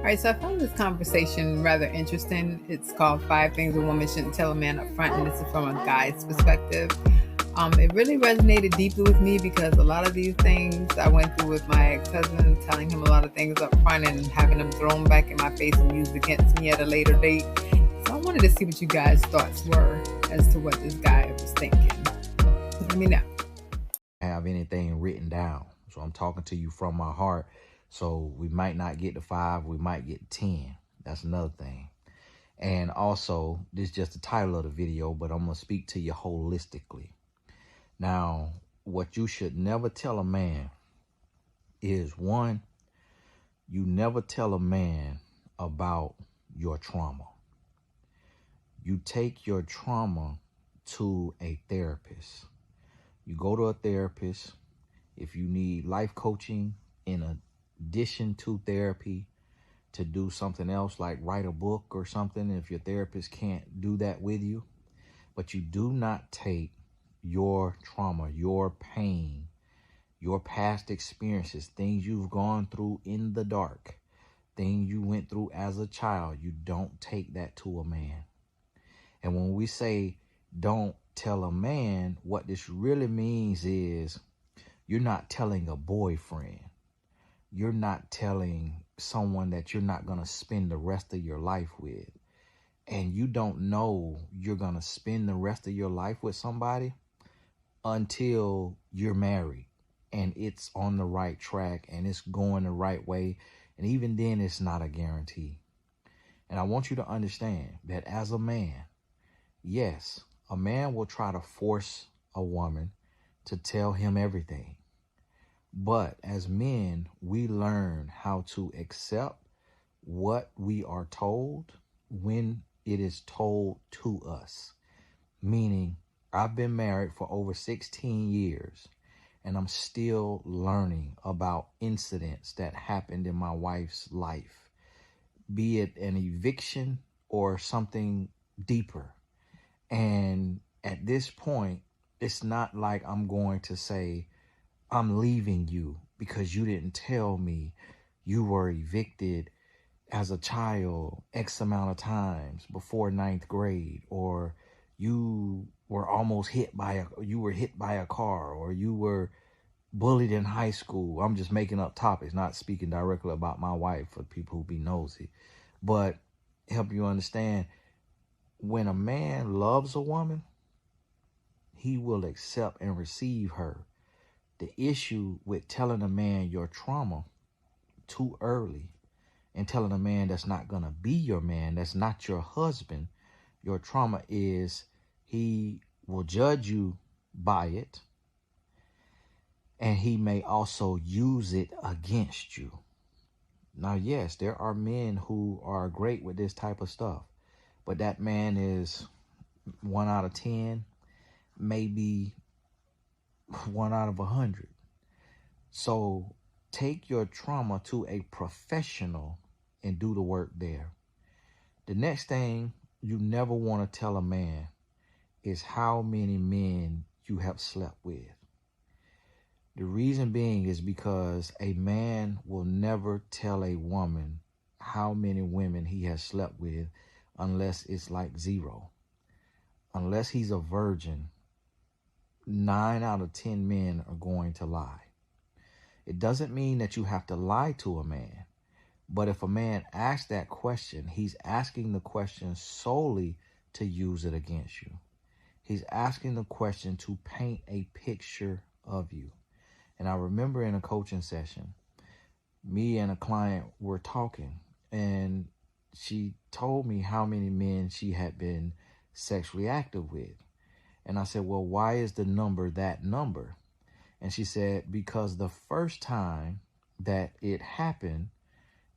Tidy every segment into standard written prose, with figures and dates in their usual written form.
All right, so I found this conversation rather interesting. It's called Five Things a Woman Shouldn't Tell a Man Up Front, and this is from a guy's perspective. It really resonated deeply with me because a lot of these things I went through with my ex-husband, telling him a lot of things up front and having them thrown back in my face and used against me at a later date. So I wanted to see what you guys' thoughts were as to what this guy was thinking. Let me know. Have anything written down. So I'm talking to you from my heart. So we might not get to 5, we might get 10. That's another thing. And also, this is just the title of the video, but I'm going to speak to you holistically. Now, what you should never tell a man is, one, you never tell a man about your trauma. You take your trauma to a therapist. You go to a therapist. If you need life coaching in addition to therapy, to do something else like write a book or something, if your therapist can't do that with you, but you do not take your trauma, your pain, your past experiences, things you've gone through in the dark, things you went through as a child, you don't take that to a man. And when we say don't tell a man, what this really means is you're not telling a boyfriend. You're not telling someone that you're not going to spend the rest of your life with. And you don't know you're going to spend the rest of your life with somebody until you're married and it's on the right track and it's going the right way. And even then, it's not a guarantee. And I want you to understand that as a man, yes, a man will try to force a woman to tell him everything. But as men, we learn how to accept what we are told when it is told to us. Meaning, I've been married for over 16 years, and I'm still learning about incidents that happened in my wife's life, be it an eviction or something deeper. And at this point, it's not like I'm going to say, I'm leaving you because you didn't tell me you were evicted as a child X amount of times before 9th grade, or you were almost hit by a car, or you were bullied in high school. I'm just making up topics, not speaking directly about my wife for people who be nosy, but help you understand, when a man loves a woman, he will accept and receive her. The issue with telling a man your trauma too early and telling a man that's not going to be your man, that's not your husband, your trauma is he will judge you by it, and he may also use it against you. Now, yes, there are men who are great with this type of stuff, but that man is 1 out of 10, maybe 1 out of 100. So take your trauma to a professional and do the work there. The next thing you never want to tell a man is how many men you have slept with. The reason being is because a man will never tell a woman how many women he has slept with unless it's like 0. Unless he's a virgin, 9 out of 10 men are going to lie. It doesn't mean that you have to lie to a man. But if a man asks that question, he's asking the question solely to use it against you. He's asking the question to paint a picture of you. And I remember in a coaching session, me and a client were talking, and she told me how many men she had been sexually active with. And I said, well, why is the number that number? And she said, because the first time that it happened,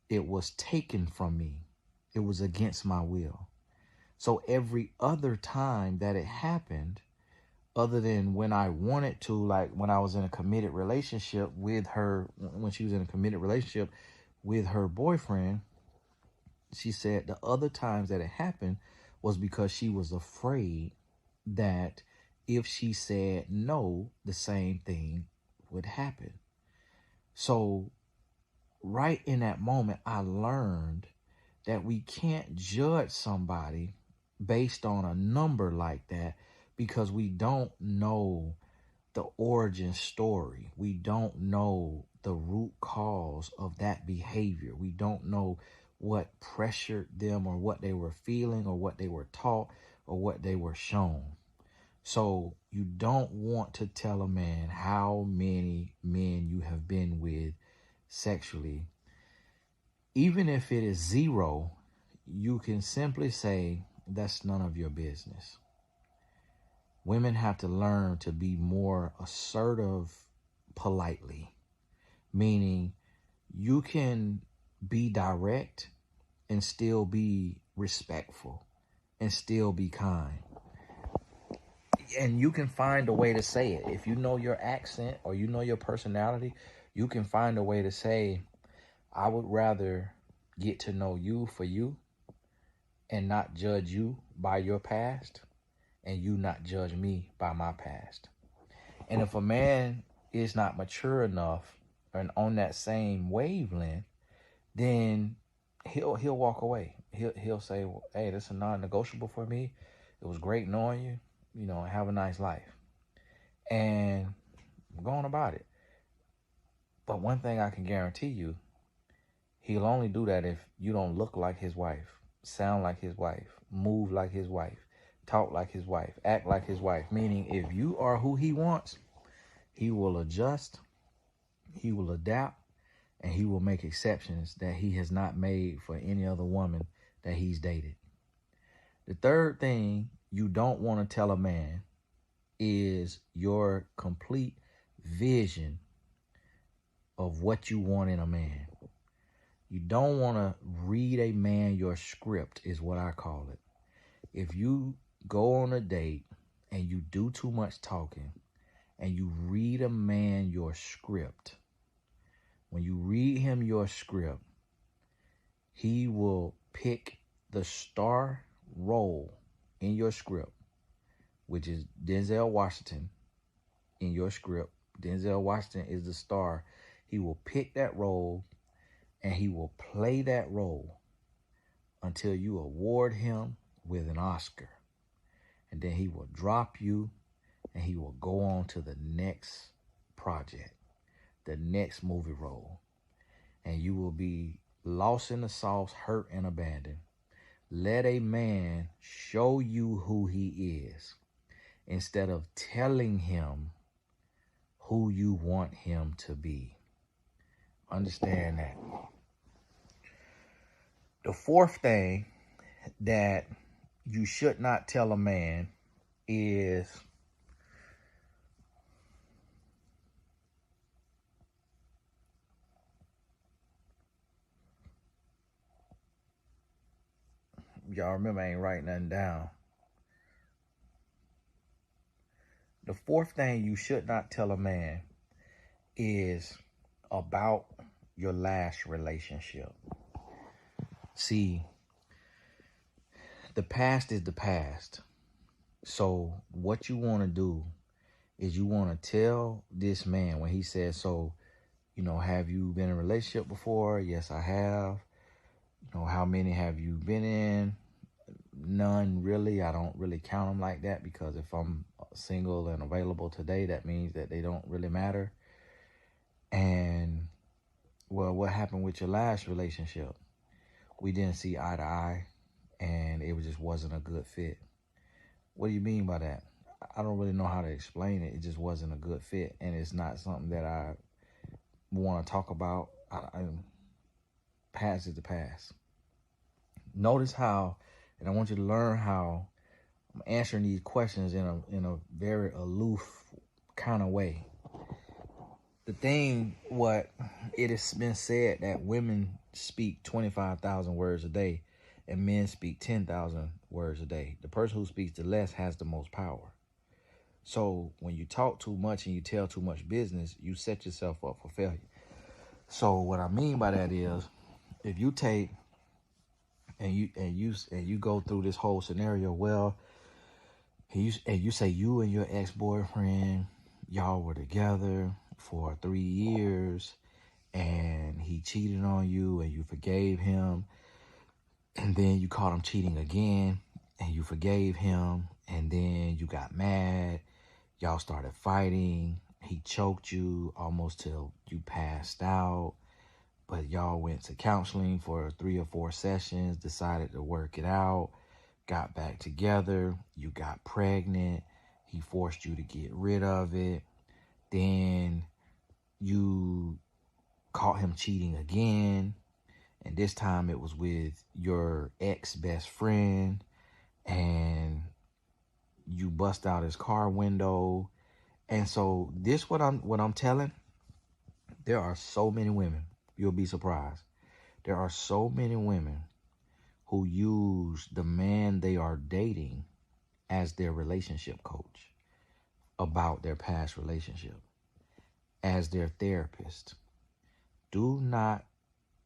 it was taken from me. It was against my will. So every other time that it happened, other than when I wanted to, like when I was in a committed relationship with her, when she was in a committed relationship with her boyfriend, she said the other times that it happened was because she was afraid that if she said no, the same thing would happen. So right in that moment, I learned that we can't judge somebody based on a number like that because we don't know the origin story. We don't know the root cause of that behavior. We don't know what pressured them or what they were feeling or what they were taught or what they were shown. So you don't want to tell a man how many men you have been with sexually. Even if it is 0, you can simply say, that's none of your business. Women have to learn to be more assertive politely, meaning you can be direct and still be respectful and still be kind. And you can find a way to say it. If you know your accent or you know your personality, you can find a way to say, I would rather get to know you for you and not judge you by your past, and you not judge me by my past. And if a man is not mature enough and on that same wavelength, then he'll walk away. He'll say, well, hey, this is non-negotiable for me. It was great knowing you. You know, have a nice life. And go on about it. But one thing I can guarantee you, he'll only do that if you don't look like his wife, sound like his wife, move like his wife, talk like his wife, act like his wife. Meaning, if you are who he wants, he will adjust, he will adapt, and he will make exceptions that he has not made for any other woman that he's dated. The third thing you don't want to tell a man is your complete vision of what you want in a man. You don't want to read a man your script, is what I call it. If you go on a date and you do too much talking and you read a man your script, when you read him your script, he will pick the star role in your script, which is Denzel Washington in your script. Denzel Washington is the star. He will pick that role and he will play that role until you award him with an Oscar. And then he will drop you and he will go on to the next project, the next movie role. And you will be lost in the sauce, hurt and abandoned. Let a man show you who he is instead of telling him who you want him to be. Understand that. The fourth thing that you should not tell a man is y'all remember I ain't writing nothing down. The fourth thing you should not tell a man is about your last relationship. See, the past is the past. So what you want to do is you want to tell this man when he says, so, you know, have you been in a relationship before? Yes, I have. You know, how many have you been in? None really. I don't really count them like that because if I'm single and available today, that means that they don't really matter. And, well, what happened with your last relationship? We didn't see eye to eye and it just wasn't a good fit. What do you mean by that? I don't really know how to explain it. It just wasn't a good fit and it's not something that I want to talk about. Past is the past. Notice how, and I want you to learn how I'm answering these questions in a very aloof kind of way. The thing, what it has been said that women speak 25,000 words a day and men speak 10,000 words a day. The person who speaks the less has the most power. So when you talk too much and you tell too much business, you set yourself up for failure. So what I mean by that is, if you take and you go through this whole scenario, well, and you say you and your ex-boyfriend, y'all were together for 3 years and he cheated on you and you forgave him, and then you caught him cheating again and you forgave him, and then you got mad, y'all started fighting, he choked you almost till you passed out, but y'all went to counseling for 3 or 4 sessions, decided to work it out, got back together, you got pregnant, he forced you to get rid of it, then you caught him cheating again, and this time it was with your ex-best friend, and you bust out his car window. And so this what I'm telling, there are so many women, you'll be surprised. There are so many women who use the man they are dating as their relationship coach about their past relationship, as their therapist. Do not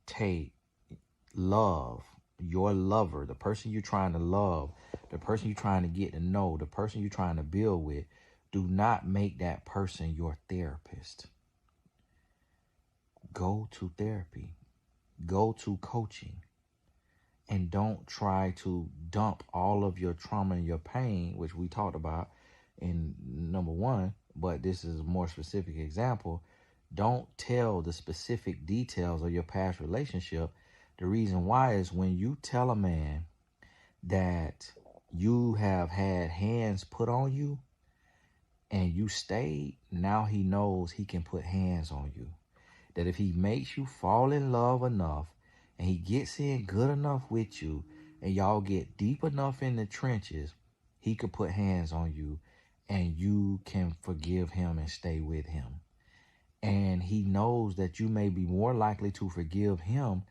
take love, your lover, the person you're trying to love, the person you're trying to get to know, the person you're trying to build with, do not make that person your therapist. Go to therapy, go to coaching, and don't try to dump all of your trauma and your pain, which we talked about in number 1, but this is a more specific example. Don't tell the specific details of your past relationship. The reason why is when you tell a man that you have had hands put on you and you stayed, now he knows he can put hands on you. That if he makes you fall in love enough and he gets in good enough with you and y'all get deep enough in the trenches, he could put hands on you and you can forgive him and stay with him. And he knows that you may be more likely to forgive him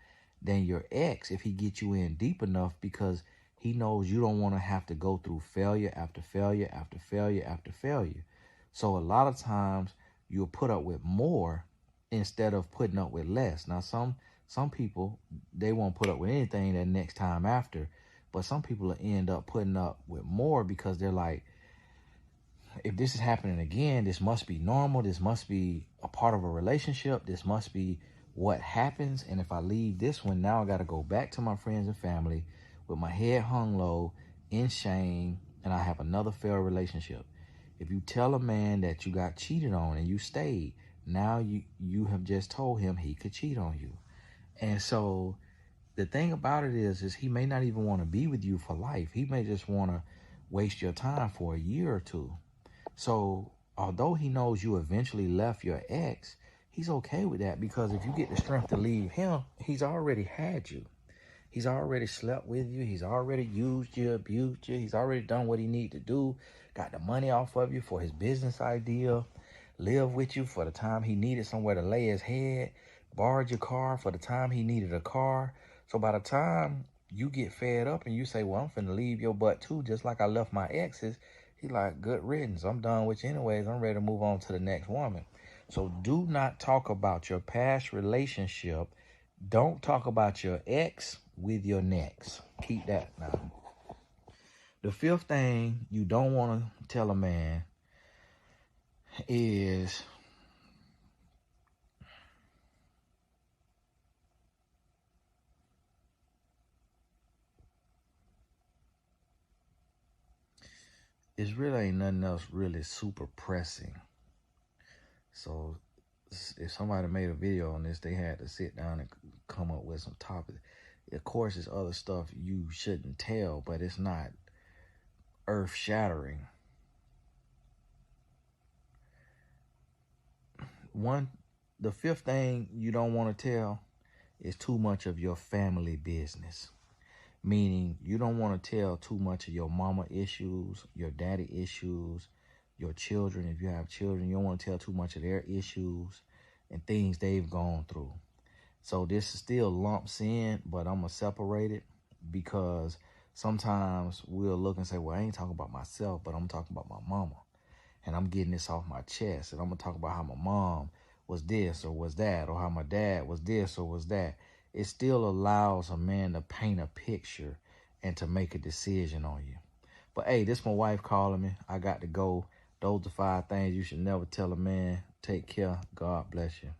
than your ex if he gets you in deep enough, because he knows you don't want to have to go through failure after failure after failure after failure. So a lot of times you'll put up with more instead of putting up with less. Now, some people, they won't put up with anything that next time after, but some people will end up putting up with more because they're like, if this is happening again, this must be normal. This must be a part of a relationship. This must be what happens. And if I leave this one, now I got to go back to my friends and family with my head hung low in shame, and I have another failed relationship. If you tell a man that you got cheated on and you stayed, now you have just told him he could cheat on you. And so the thing about it is he may not even want to be with you for life. He may just want to waste your time for a year or two. So although he knows you eventually left your ex, he's okay with that, because if you get the strength to leave him, he's already had you. He's already slept with you. He's already used you, abused you. He's already done what he need to do, got the money off of you for his business idea, lived with you for the time he needed somewhere to lay his head, borrowed your car for the time he needed a car. So by the time you get fed up and you say, well, I'm finna leave your butt too, just like I left my exes, he's like, good riddance. I'm done with you anyways. I'm ready to move on to the next woman. So do not talk about your past relationship. Don't talk about your ex with your next. Keep that now. The 5th thing you don't want to tell a man is really ain't nothing else really super pressing. So if somebody made a video on this, they had to sit down and come up with some topics. Of course, there's other stuff you shouldn't tell, but it's not earth-shattering. The 5th thing you don't want to tell is too much of your family business. Meaning you don't want to tell too much of your mama issues, your daddy issues, your children. If you have children, you don't want to tell too much of their issues and things they've gone through. So this still lumps in, but I'm going to separate it, because sometimes we'll look and say, well, I ain't talking about myself, but I'm talking about my mama. And I'm getting this off my chest. And I'm going to talk about how my mom was this or was that, or how my dad was this or was that. It still allows a man to paint a picture and to make a decision on you. But hey, this my wife calling me. I got to go. Those are 5 things you should never tell a man. Take care. God bless you.